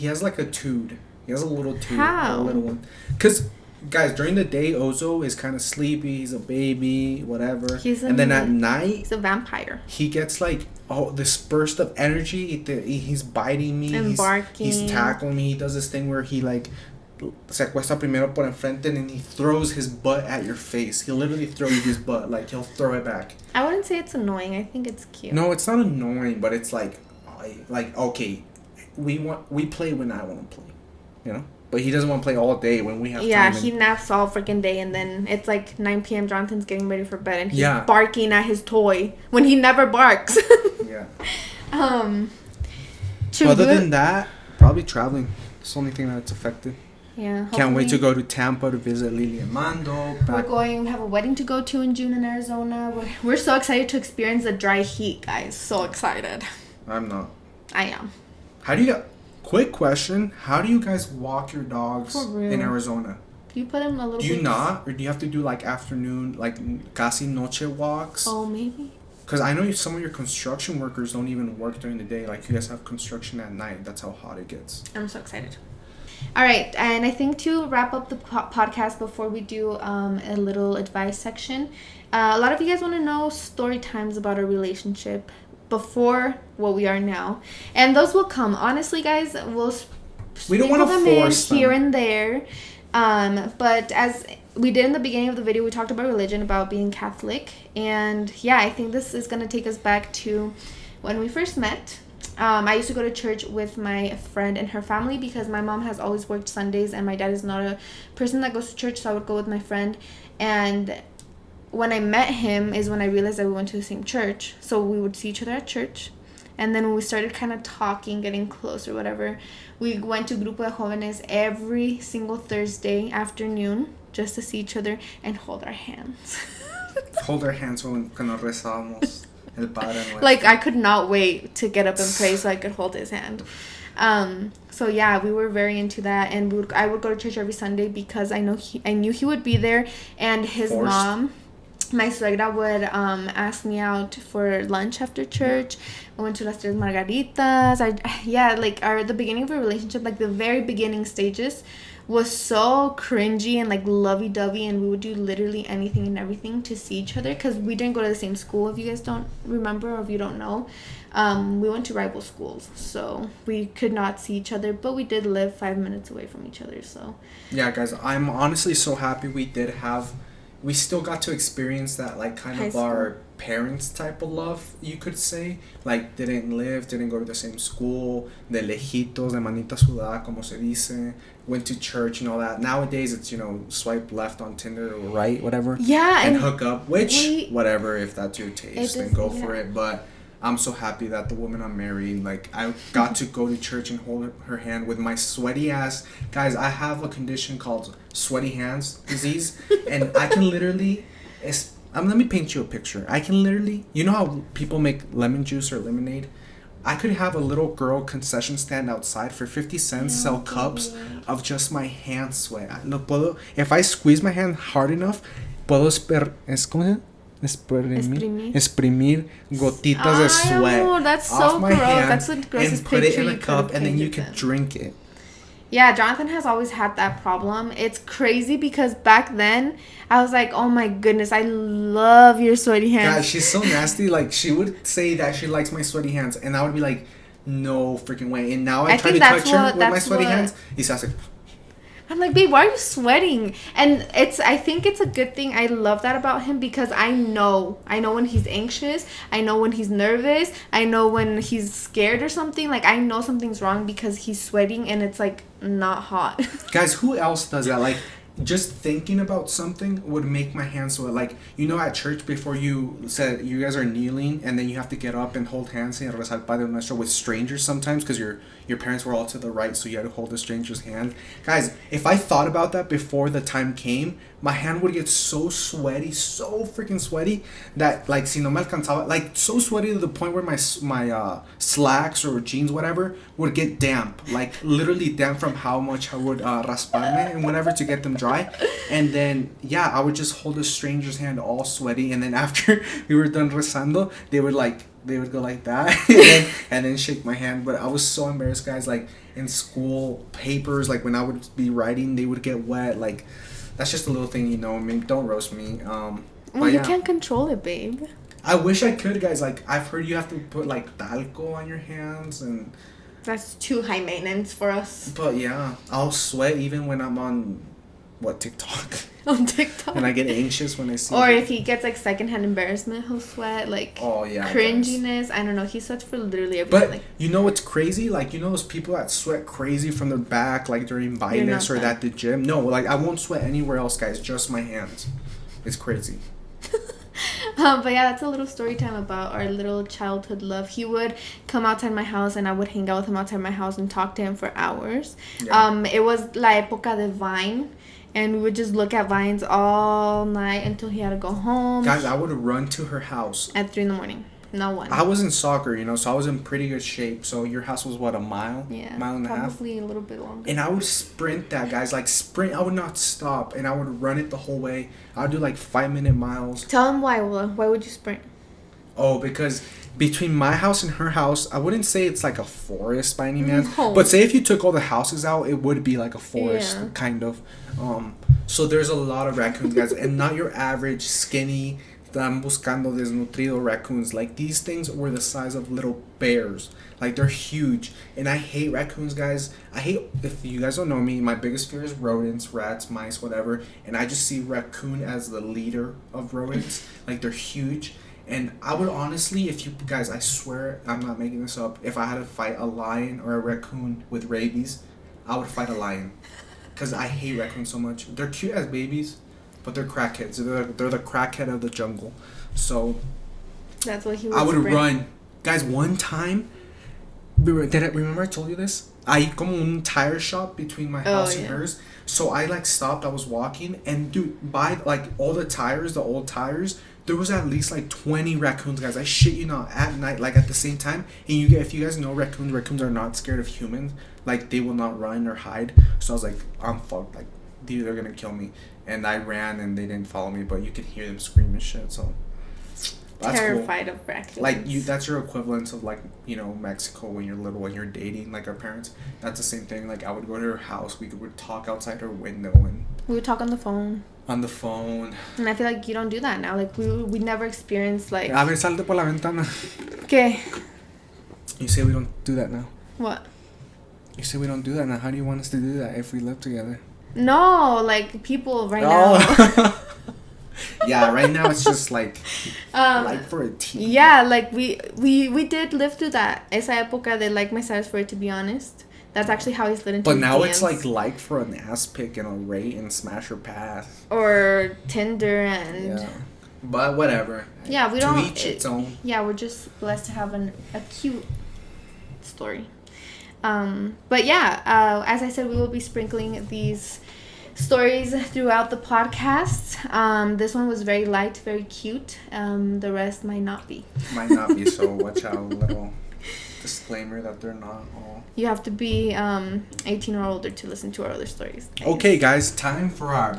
has, like, a tood. He has a little tood. How? A little one. Because, guys, during the day, Ozo is kind of sleepy. He's a baby, whatever. And then at night... He's a vampire. He gets, like, this burst of energy. He's biting me. And barking. He's tackling me. He does this thing where he, like... se acuesta primero por enfrente and he throws his butt at your face. He'll literally throw you his butt. Like, he'll throw it back. I wouldn't say it's annoying. I think it's cute. No, it's not annoying, but it's like okay, we play when I want to play, you know? But he doesn't want to play all day when we have time. Yeah, he naps all freaking day, and then it's like 9 p.m. Jonathan's getting ready for bed, and he's barking at his toy when he never barks. Yeah. Other than that, probably traveling. It's the only thing that's affected. Yeah. Can't wait to go to Tampa to visit Lily and Mando. We have a wedding to go to in June in Arizona. We're so excited to experience the dry heat, guys. So excited. I'm not. I am. Quick question. How do you guys walk your dogs in Arizona? Do you put them a little bit? Do you not? Or do you have to do like afternoon, like casi noche walks? Oh, maybe. Because I know some of your construction workers don't even work during the day. Like, you guys have construction at night. That's how hot it gets. I'm so excited. All right, and I think to wrap up the podcast before we do a little advice section, a lot of you guys want to know story times about our relationship before what we are now, and those will come. Honestly, guys, we don't want to force them here and there, but as we did in the beginning of the video, we talked about religion, about being Catholic, and yeah, I think this is going to take us back to when we first met. I used to go to church with my friend and her family because my mom has always worked Sundays and my dad is not a person that goes to church, so I would go with my friend. And when I met him is when I realized that we went to the same church, so we would see each other at church. And then when we started kind of talking, getting close or whatever, we went to Grupo de Jóvenes every single Thursday afternoon just to see each other and hold our hands. Hold our hands when nos rezábamos. Like, I could not wait to get up and pray so I could hold his hand. So yeah, we were very into that, and I would go to church every Sunday because I knew he would be there, and his mom, my suegra, would ask me out for lunch after church. I went to Las Tres Margaritas. The beginning of a relationship, like the very beginning stages, was so cringy and like lovey-dovey, and we would do literally anything and everything to see each other because we didn't go to the same school. If you guys don't remember or if you don't know, we went to rival schools, so we could not see each other, but we did live 5 minutes away from each other. So yeah, guys, I'm honestly so happy we still got to experience that, like, kind of our parents type of love, you could say. Like, didn't go to the same school, de lejitos, de manita sudada, como se dice, went to church and all that. Nowadays, it's, swipe left on Tinder or right, whatever. Yeah. And hook up, whatever, if that's your taste, then go for it. But I'm so happy that the woman I'm marrying, like, I got to go to church and hold her hand with my sweaty ass. Guys, I have a condition called sweaty hands disease, and I can literally, let me paint you a picture. I can literally, you know how people make lemon juice or lemonade? I could have a little girl concession stand outside for 50 cents, sell cups of just my hand sweat. If I squeeze my hand hard enough, ¿cómo se llama? Exprimir gotitas de sweat that's off so my gross. hand, that's the grossest and put it picture in a cup, and then you can drink it. Yeah, Jonathan has always had that problem. It's crazy because back then I was like, oh my goodness, I love your sweaty hands. God, she's so nasty. Like, she would say that she likes my sweaty hands, and I would be like, no freaking way. And now I try to touch her with my sweaty hands. He says like, I'm like, babe, why are you sweating? And I think it's a good thing. I love that about him because I know when he's anxious. I know when he's nervous. I know when he's scared or something. Like, I know something's wrong because he's sweating and it's like not hot. Guys, who else does that? Like, just thinking about something would make my hands sweat. Like, at church before you said you guys are kneeling and then you have to get up and hold hands and rezar Padre Nuestro with strangers sometimes because your parents were all to the right, so you had to hold a stranger's hand. Guys, if I thought about that before the time came, my hand would get so sweaty, so freaking sweaty that, like, si no me alcanzaba, like, so sweaty to the point where my slacks or jeans, whatever, would get damp. Like, literally damp from how much I would rasparme and whatever to get them dry. And then, yeah, I would just hold a stranger's hand all sweaty. And then after we were done rezando, they would go like that and then shake my hand. But I was so embarrassed, guys. Like, in school, papers, like, when I would be writing, they would get wet. Like, that's just a little thing, I mean, don't roast me. Well, you can't control it, babe. I wish I could, guys. Like, I've heard you have to put, like, talco on your hands, and that's too high maintenance for us. But yeah, I'll sweat even when I'm on TikTok. On TikTok. And I get anxious when I see. Or if he gets like secondhand embarrassment, he'll sweat. Like, oh yeah, cringiness. I don't know. He sweats for literally everything. But you know what's crazy? Like, those people that sweat crazy from their back, like during bindness or at the gym. No, like, I won't sweat anywhere else, guys. Just my hands. It's crazy. But yeah, that's a little story time about our little childhood love. He would come outside my house and I would hang out with him outside my house and talk to him for hours. Yeah. It was la época de Vine. And we would just look at Vines all night until he had to go home. Guys, I would run to her house. At 3 a.m. No one. I was in soccer, so I was in pretty good shape. So your house was, what, a mile? Yeah. Mile and a half? Probably a little bit longer. And I would sprint that, guys. Like, sprint. I would not stop. And I would run it the whole way. I would do, like, 5-minute miles. Tell him why. Why would you sprint? Oh, because between my house and her house, I wouldn't say it's like a forest by any means. No. But say if you took all the houses out, it would be like a forest, kind of. So there's a lot of raccoons, guys. And not your average skinny, están buscando desnutrido raccoons. Like, these things were the size of little bears. Like, they're huge. And I hate raccoons, guys. If you guys don't know me, my biggest fear is rodents, rats, mice, whatever. And I just see raccoon as the leader of rodents. Like, they're huge. And I would honestly, if you guys, I swear, I'm not making this up, if I had to fight a lion or a raccoon with rabies, I would fight a lion. Because I hate raccoons so much. They're cute as babies, but they're crackheads. They're the crackhead of the jungle. So that's what he would I would run. Guys, one time, remember I told you this? I como un tire shop between my house and hers. So I, like, stopped. I was walking. And, dude, by, like, all the tires, the old tires, there was at least, like, 20 raccoons, guys. I shit you not. At night, like, at the same time. And if you guys know raccoons are not scared of humans. Like, they will not run or hide. So I was like, I'm fucked. Like, dude, they're gonna kill me. And I ran and they didn't follow me. But you could hear them scream and shit. So that's terrified cool. of raccoons. Like, that's your equivalent of, like, Mexico when you're little, when you're dating, like, our parents. That's the same thing. Like, I would go to her house. We would talk outside her window. And we would talk on the phone. On the phone. And I feel like you don't do that now. Like, we never experienced, like... A ver, salte por la ventana. ¿Qué? You say we don't do that now. What? You say we don't do that now. How do you want us to do that if we live together? No, like, people right now. Yeah, right now it's just like for a teen. Yeah, like, we did live through that. Esa época de like my size, for it to be honest. That's actually how he slid into But now DMs. it's like for an ass pick and a rate and smash or pass. Or Tinder and... Yeah. But whatever. Yeah, we don't... To each its own. Yeah, we're just blessed to have a cute story. But yeah, as I said, we will be sprinkling these stories throughout the podcast. This one was very light, very cute. The rest might not be. Might not be, so watch out. A little disclaimer that they're not all. You have to be 18 or older to listen to our other stories. Okay, guys, time for our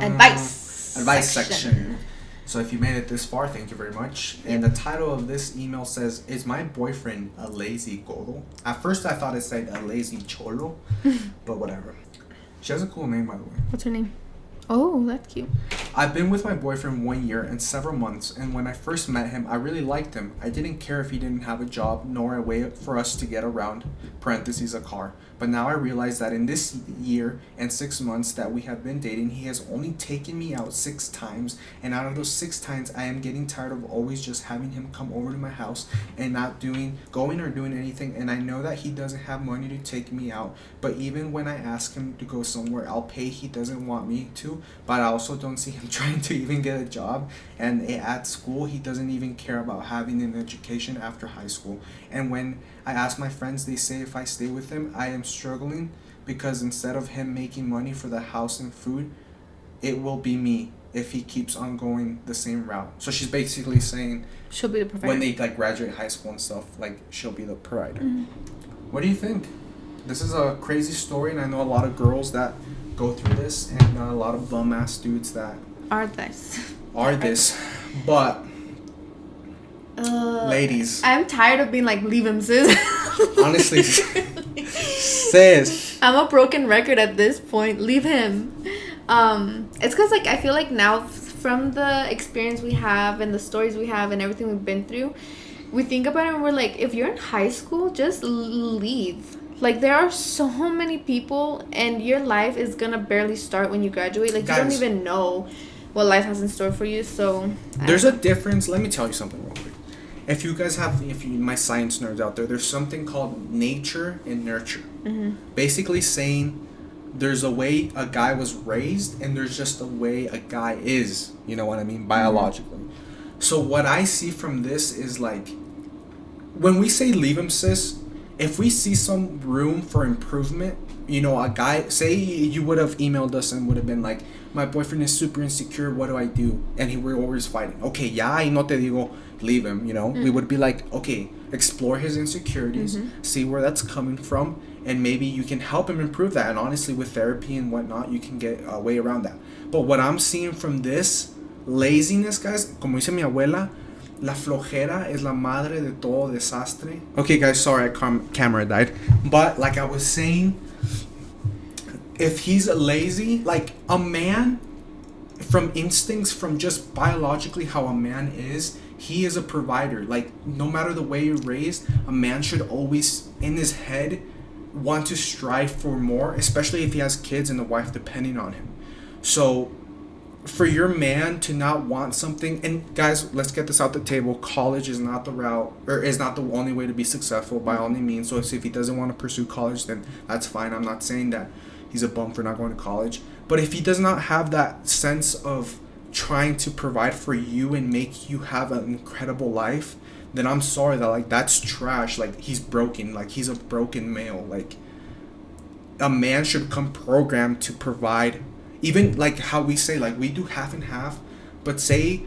advice section. So if you made it this far, thank you very much. And the title of this email says, "Is my boyfriend a lazy gordo?" At first I thought it said a lazy cholo, but whatever. She has a cool name, by the way. What's her name? Oh, that's cute. I've been with my boyfriend 1 year and several months, and when I first met him, I really liked him. I didn't care if he didn't have a job nor a way for us to get around, parentheses, a car. But now I realize that in this year and 6 months that we have been dating, he has only taken me out 6 times, and out of those 6 times, I am getting tired of always just having him come over to my house and not going or doing anything. And I know that he doesn't have money to take me out, but even when I ask him to go somewhere, I'll pay. He doesn't want me to, but I also don't see him trying to even get a job. And at school, he doesn't even care about having an education after high school. And when I ask my friends, they say if I stay with him, I am struggling because instead of him making money for the house and food, it will be me if he keeps on going the same route. So she's basically saying she'll be the provider. When they like graduate high school and stuff, like she'll be the provider. Mm-hmm. What do you think? This is a crazy story, and I know a lot of girls that go through this, and a lot of bum ass dudes that are this. But ladies, I'm tired of being like, leave him, sis. Honestly, sis, I'm a broken record at this point. Leave him. It's because like I feel like now from the experience we have and the stories we have and everything we've been through, we think about it and we're like, if you're in high school, just leave. Like, there are so many people, and your life is gonna barely start when you graduate. Like, guys, you don't even know what life has in store for you. So there's a difference. Let me tell you something real quick. If you guys have, my science nerds out there, there's something called nature and nurture. Mm-hmm. Basically saying there's a way a guy was raised, and there's just a way a guy is. You know what I mean? Biologically. Mm-hmm. So what I see from this is like, when we say leave him, sis, if we see some room for improvement, a guy, say you would have emailed us and would have been like, my boyfriend is super insecure, what do I do? And we're always fighting. Okay, ya, y no te digo, leave him, We would be like, okay, explore his insecurities, see where that's coming from, and maybe you can help him improve that. And honestly, with therapy and whatnot, you can get a way around that. But what I'm seeing from this, laziness, guys, como dice mi abuela, la flojera es la madre de todo desastre. Okay, guys, sorry, camera died. But like I was saying, if he's lazy, like a man, from instincts, from just biologically how a man is, he is a provider. Like, no matter the way you're raised, a man should always, in his head, want to strive for more, especially if he has kids and a wife depending on him. So for your man to not want something, and guys, let's get this out the table, college is not the route, or is not the only way to be successful by any means. So if he doesn't want to pursue college, then that's fine. I'm not saying that he's a bum for not going to college, but if he does not have that sense of trying to provide for you and make you have an incredible life, then I'm sorry that, like, that's trash. Like, he's broken. Like, he's a broken male. Like, a man should come programmed to provide. Even like how we say, like, we do half and half, but say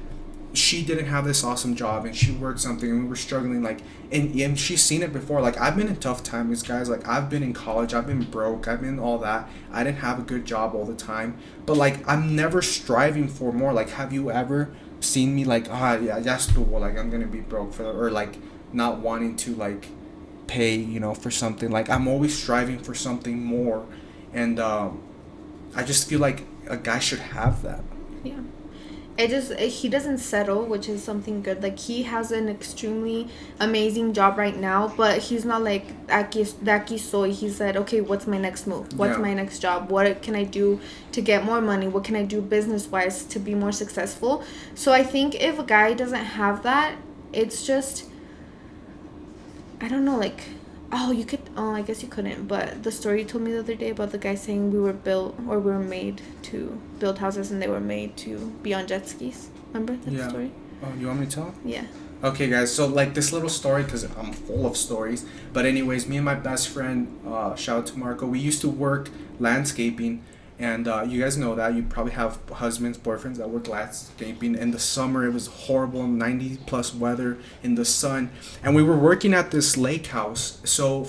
she didn't have this awesome job and she worked something and we were struggling, like, and she's seen it before. Like, I've been in tough times, guys. Like, I've been in college, I've been broke, I've been all that. I didn't have a good job all the time, but like, I'm never striving for more. Like, have you ever seen me like, yeah, ya estuvo, like, I'm gonna be broke for or like not wanting to like pay, for something? Like, I'm always striving for something more, and I just feel like a guy should have that. Yeah. He doesn't settle, which is something good. Like, he has an extremely amazing job right now, but he's not like, aquí soy. He said, okay, what's my next move? What's my next job? What can I do to get more money? What can I do business-wise to be more successful? So I think if a guy doesn't have that, it's just, I don't know, like, I guess you couldn't, but the story you told me the other day about the guy saying we were made to build houses and they were made to be on jet skis. Remember that story? Oh, you want me to tell? Yeah. Okay, guys, so like this little story, because I'm full of stories, but anyways, me and my best friend, shout out to Marco, we used to work landscaping. And you guys know that. You probably have husbands, boyfriends that work landscaping. In the summer, it was horrible, 90 plus weather in the sun. And we were working at this lake house. So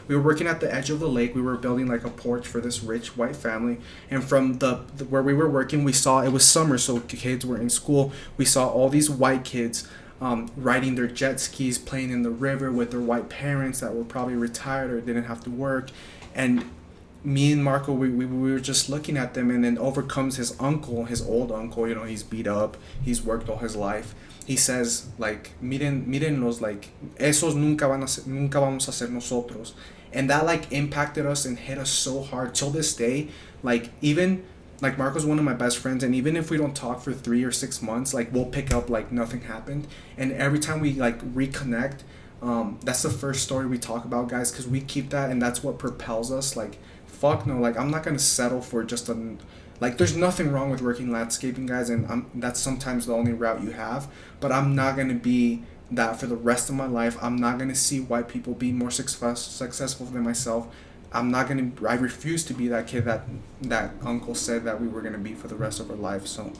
we were working at the edge of the lake. We were building like a porch for this rich white family. And from the where we were working, we saw, it was summer, so kids were in school. We saw all these white kids riding their jet skis, playing in the river with their white parents that were probably retired or didn't have to work. And me and Marco, we were just looking at them, and then over comes his uncle, his old uncle. You know, he's beat up. He's worked all his life. He says, like, miren like, esos nunca vamos a ser nosotros. And that, like, impacted us and hit us so hard. Till this day, like, even, like, Marco's one of my best friends, and even if we don't talk for 3 or 6 months, like, we'll pick up like nothing happened. And every time we, like, reconnect, that's the first story we talk about, guys, because we keep that, and that's what propels us. Like, fuck no, like, I'm not gonna settle for just a, like, there's nothing wrong with working landscaping, guys, and that's sometimes the only route you have, but I'm not gonna be that for the rest of my life. I'm not gonna see white people be more successful than myself. I refuse to be that kid that uncle said that we were gonna be for the rest of our life. So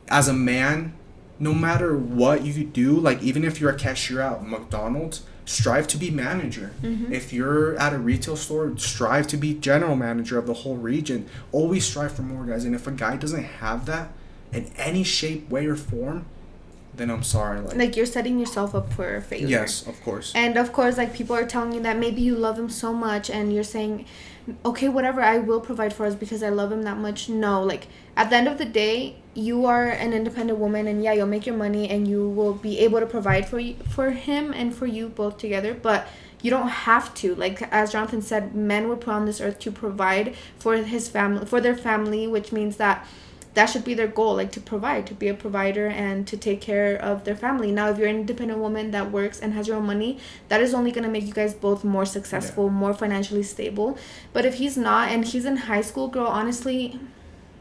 as a man, no matter what you do, like, even if you're a cashier at McDonald's, strive to be manager. Mm-hmm. If you're at a retail store, strive to be general manager of the whole region. Always strive for more, guys. And if a guy doesn't have that in any shape, way, or form, then I'm sorry. Like, you're setting yourself up for failure. Yes, of course. And of course, like, people are telling you that maybe you love him so much, and you're saying, okay, whatever, I will provide for us because I love him that much. No, like, at the end of the day, you are an independent woman, and yeah, you'll make your money, and you will be able to provide for him and for you both together, but you don't have to. Like, as Jonathan said, men were put on this earth to provide for his family, for their family, which means that should be their goal, like, to provide, to be a provider and to take care of their family. Now, if you're an independent woman that works and has your own money, that is only going to make you guys both more successful, more financially stable. But if he's not, and he's in high school, girl, honestly,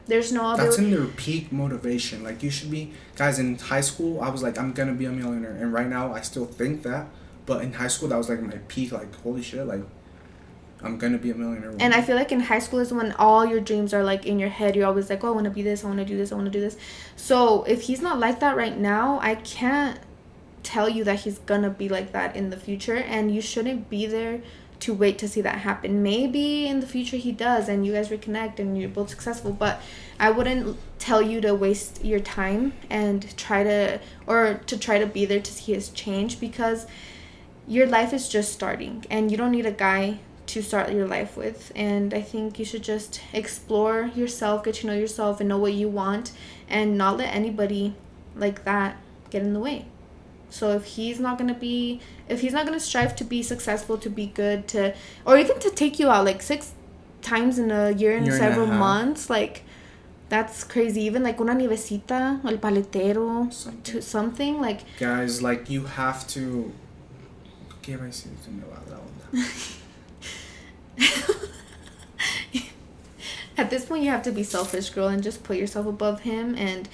there's no other... That's in their peak motivation. Like, you should be... Guys, in high school, I was like, I'm going to be a millionaire. And right now, I still think that. But in high school, that was, like, my peak. Like, holy shit, like, I'm going to be a millionaire. And I feel like in high school is when all your dreams are, like, in your head. You're always like, oh, I want to be this, I want to do this, I want to do this. So if he's not like that right now, I can't tell you that he's going to be like that in the future. And you shouldn't be there to wait to see that happen. Maybe in the future he does, and you guys reconnect, and you're both successful. But I wouldn't tell you to waste your time and try to be there to see his change, because your life is just starting, and you don't need a guy to start your life with. And I think you should just explore yourself, get to know yourself, and know what you want, and not let anybody like that get in the way. So if he's not gonna strive to be successful, to be good, or even to take you out like 6 times in a year and several months, like, that's crazy. Even like una nievecita, el paletero, to something like. Guys, like, you have to. ¿Qué iba a decir? Se me va la onda. At this point, you have to be selfish, girl, and just put yourself above him and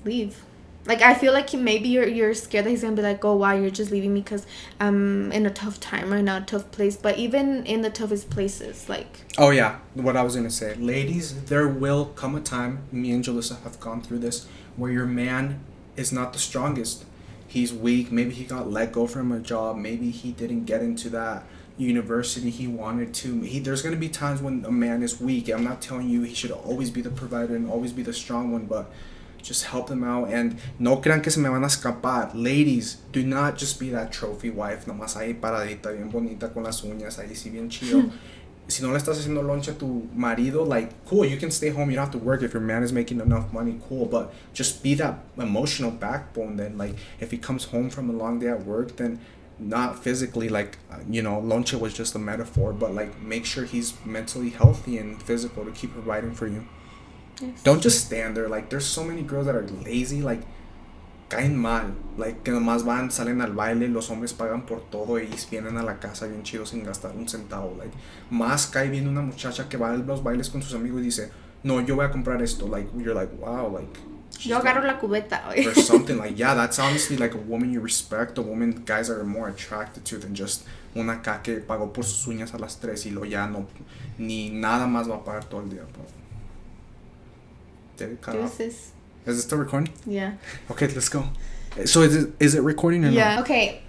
leave. Like, I feel like maybe you're scared that he's gonna be like, oh wow, you're just leaving me because I'm in a tough time right now, a tough place. But even in the toughest places, like... Oh yeah, what I was gonna say, ladies, there will come a time, me and Julissa have gone through this, where your man is not the strongest. He's weak. Maybe he got let go from a job. Maybe he didn't get into that university he wanted to. There's going to be times when a man is weak. I'm not telling you he should always be the provider and always be the strong one, but just help them out. And no crean que se me van a escapar. Ladies, do not just be that trophy wife, nomás ahí paradita, bien bonita, con las uñas, ahí sí bien chido. Si no le estás haciendo lonche a tu marido, like, cool, you can stay home, you don't have to work. If your man is making enough money, cool, but just be that emotional backbone. Then, like, if he comes home from a long day at work, then not physically, like, lonche was just a metaphor, but, like, make sure he's mentally healthy and physical to keep providing for you. Yes. Don't just stand there. Like, there's so many girls that are lazy, like, caen mal, like, que nomás van, salen al baile, los hombres pagan por todo y vienen a la casa bien chido sin gastar un centavo. Like, más cae bien una muchacha que va a los bailes con sus amigos y dice, no, yo voy a comprar esto. Like, you're like, wow, like, yo agarro la cubeta. Or something. Like, yeah, that's honestly like a woman you respect, a woman guys are more attracted to than just una acá que pagó por sus uñas a las 3 y lo ya no, ni nada más va a pagar todo el día, bro. Did it cut off? Is it still recording? Yeah. Okay, let's go. So is it recording or not? Yeah. Okay.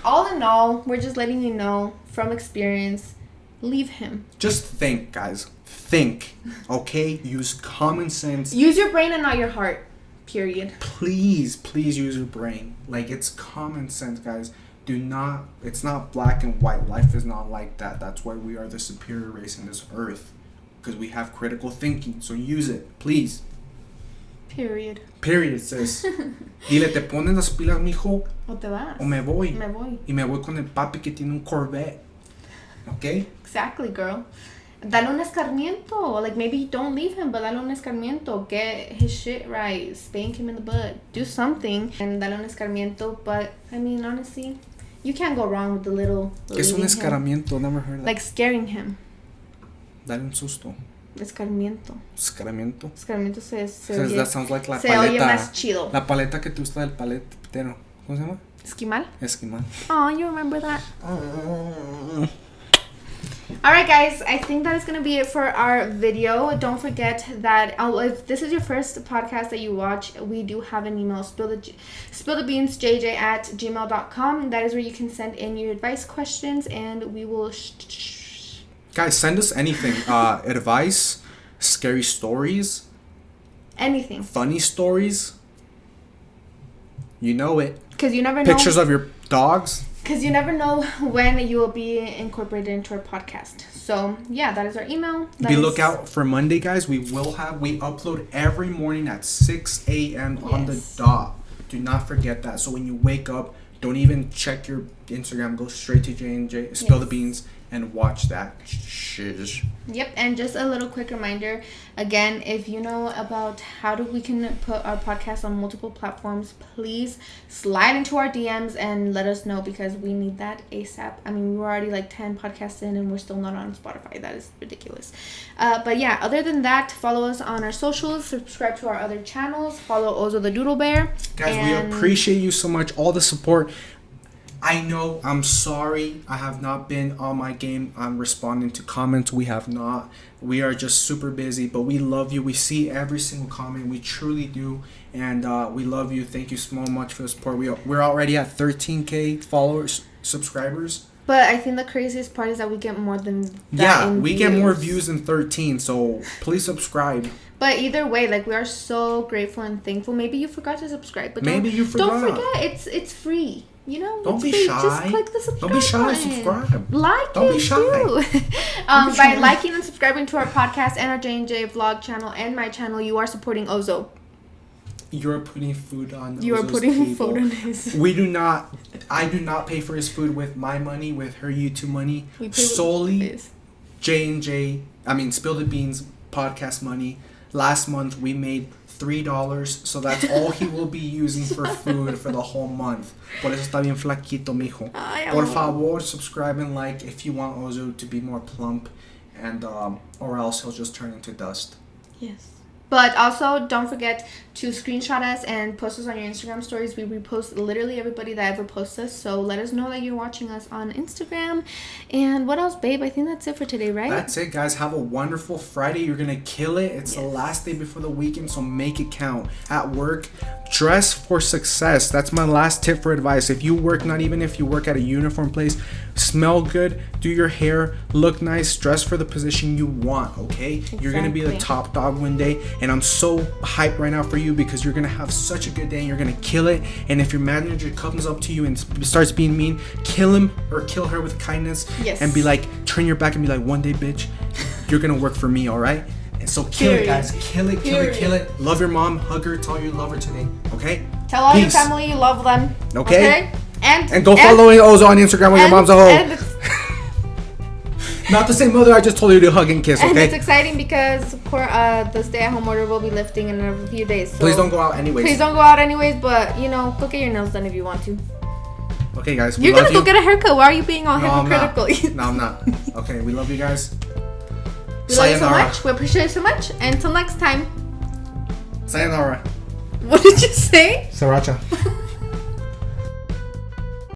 All in all, we're just letting you know from experience, leave him. Just think, guys. Think. Okay? Use common sense. Use your brain and not your heart. Period. Please use your brain. Like, it's common sense, guys. It's not black and white. Life is not like that. That's why we are the superior race in this earth. Because we have critical thinking. So use it, please. Period, sis. Dile, te pones las pilas, mijo. O te vas. O me voy. Me voy. Y me voy con el papi que tiene un Corvette. Okay? Exactly, girl. Dale un escarmiento. Like, maybe don't leave him, but dale un escarmiento. Get his shit right. Spank him in the butt. Do something. And dale un escarmiento. But, I mean, honestly, you can't go wrong with the little... ¿Qué es un escarmiento? Never heard of that. Like, scaring him. Dale un susto. Escarmiento. Escarmiento. Escarmiento se oye... That sounds like la se paleta. oye más chido. La paleta que te gusta del paletero. ¿Cómo se llama? Esquimal. Esquimal. Oh, you remember that? Alright guys, I think that is going to be it for our video. Don't forget that if this is your first podcast that you watch, we do have an email, spillthebeansjj@gmail.com. That is where you can send in your advice questions and we will... Guys, send us anything. Advice, scary stories. Anything. Funny stories. You know it. Because you never know. Pictures of your dogs. Because you never know when you will be incorporated into our podcast. So, yeah, that is our email. Be lookout for Monday, guys. We upload every morning at 6 a.m. on the dot. Do not forget that. So when you wake up, don't even check your Instagram. Go straight to J&J, Spill the Beans, and watch that shiz. Yep, and just a little quick reminder. Again, if you know about how we can put our podcast on multiple platforms, please slide into our DMs and let us know because we need that ASAP. I mean, we're already like 10 podcasts in and we're still not on Spotify. That is ridiculous. But yeah, other than that, follow us on our socials, subscribe to our other channels, follow Ozo the Doodle Bear. Guys, we appreciate you so much, all the support. I know, I'm sorry, I have not been on my game on responding to comments. We have not. We are just super busy, but we love you. We see every single comment. We truly do. And we love you. Thank you so much for the support. We're already at 13K followers, subscribers. But I think the craziest part is that we get more than that. Yeah, we get more views than 13. So please subscribe. But either way, like, we are so grateful and thankful. Maybe you forgot to subscribe, but maybe you forgot. Don't forget, it's free. You know, don't be free. shy. Just click the subscribe Don't be shy. button. Subscribe. Like don't it be shy. Too. By liking and subscribing to our podcast and our J&J vlog channel and my channel, you are supporting Ozo. You're putting food on. You are putting food on his. We do not. I do not pay for his food with my money, with her YouTube money. We pay solely J&J. I mean, Spill the Beans podcast money. Last month we made $3, so that's all he will be using for food for the whole month. Por eso está bien flaquito, mijo. Por favor, subscribe and like if you want Ozo to be more plump, and or else he'll just turn into dust. Yes. But also, don't forget to screenshot us and post us on your Instagram stories. We repost literally everybody that ever posts us. So let us know that you're watching us on Instagram. And what else, babe? I think that's it for today, right? That's it, guys. Have a wonderful Friday. You're going to kill it. It's the last day before the weekend, so make it count. At work, dress for success. That's my last tip for advice. If you work, not even if you work at a uniform place, smell good, do your hair, look nice, dress for the position you want, okay? Exactly. You're going to be the top dog one day. And I'm so hyped right now for you because you're going to have such a good day and you're going to kill it. And if your manager comes up to you and starts being mean, kill him or kill her with kindness. Yes. And be like, turn your back and be like, one day, bitch, you're going to work for me, all right? And so kill it, guys. Kill it, kill it, kill it. Love your mom. Hug her. Tell her you love her today, okay? Tell all your family you love them. Okay? And go follow Ozo on Instagram when your mom's a hoe. Not the same mother I just told you to hug and kiss, okay? And it's exciting because the stay-at-home order will be lifting in a few days. So please don't go out anyways. But, you know, go get your nails done if you want to. Okay, guys. You're going to go get a haircut. Why are you being all hypocritical? No, I'm not. Okay, we love you guys. We love you so much. We appreciate you so much. Until next time. Sayonara. What did you say? Sriracha.